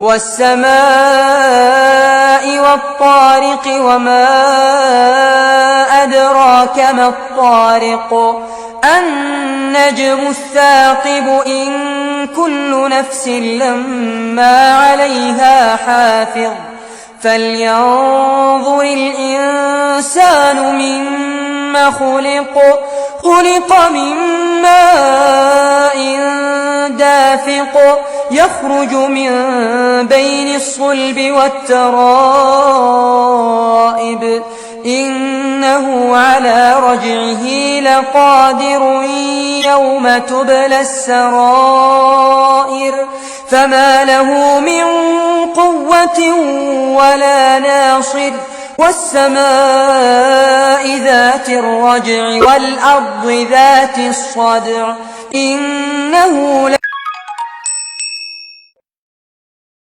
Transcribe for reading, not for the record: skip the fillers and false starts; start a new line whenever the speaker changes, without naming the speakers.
والسماء والطارق وما أدراك ما الطارق النجم الثاقب إن كل نفس لما عليها حافظ فلينظر الإنسان مما خلق من ماء دافق يخرج من بين الصلب والترائب إنه على رجعه لقادر يوم تبلى السرائر فما له من قوة ولا ناصر والسماء ذات الرجع والأرض ذات الصدع إنه